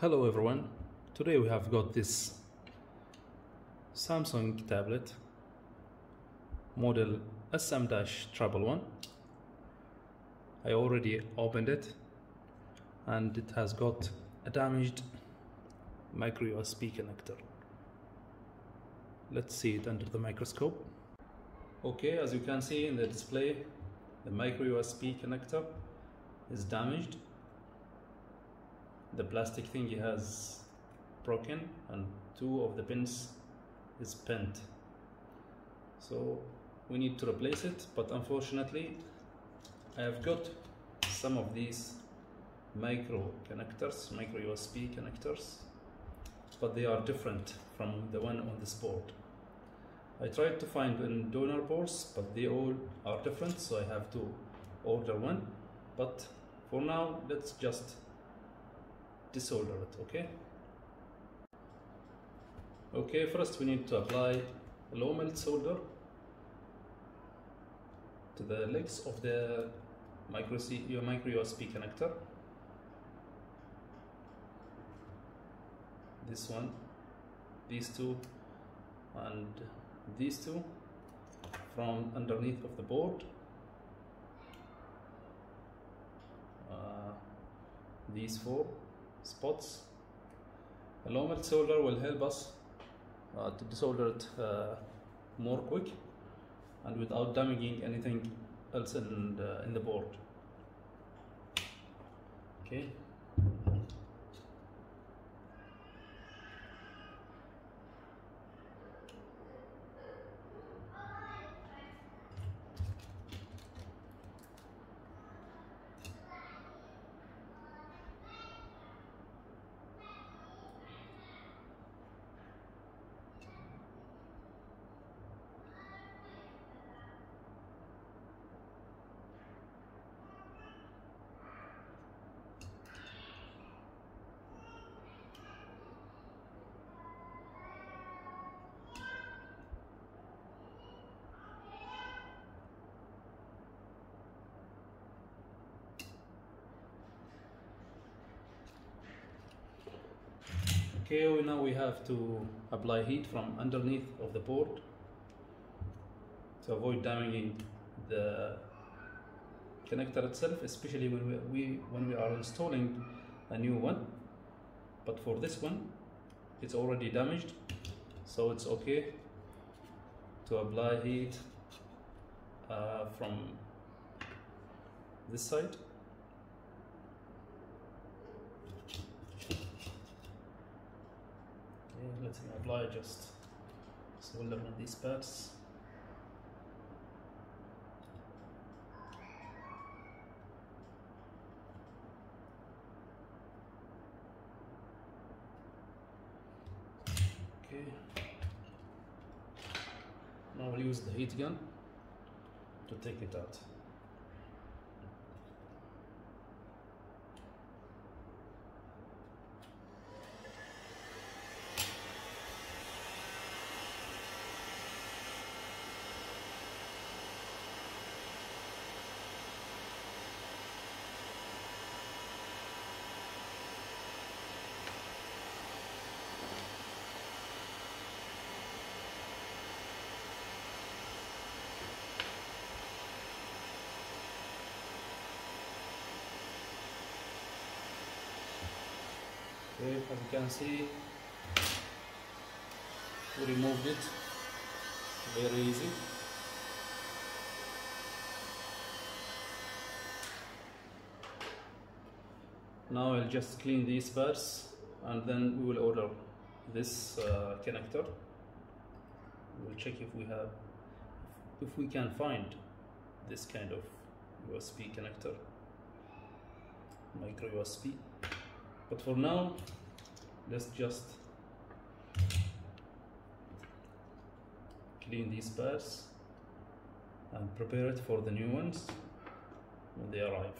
Hello everyone, today we have got this Samsung tablet model SM-1111. I already opened it and it has got a damaged MicroUSB connector. Let's see it under the microscope. Okay, as you can see in the display, the MicroUSB connector is damaged. The plastic thingy has broken and two of the pins is bent, so we need to replace it. But unfortunately I have got some of these MicroUSB connectors, but they are different from the one on this board. I tried to find in donor boards, but they all are different, so I have to order one. But for now, let's just desolder it. Okay, first we need to apply a low melt solder to the legs of the MicroUSB connector. This one, these two, and these two from underneath of the board. These 4 spots. A low melt solder will help us to desolder it more quick and without damaging anything else in the board. Okay. Okay, now we have to apply heat from underneath of the board to avoid damaging the connector itself, especially when we are installing a new one. But for this one, it's already damaged, so it's okay to apply heat from this side. Let me apply just solder on these pads. Okay. Now we'll use the heat gun to take it out. Okay, as you can see, we removed it very easy. Now I'll just clean these parts and then we will order this connector. We'll check if we can find this kind of USB connector, micro USB. But for now, let's just clean these parts and prepare it for the new ones when they arrive.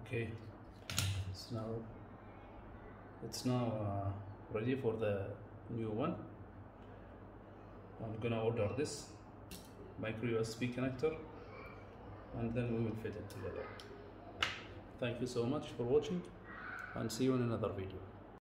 Okay, it's now ready for the new one. I'm gonna order this micro USB connector and then we will fit it together. Thank you so much for watching and see you in another video.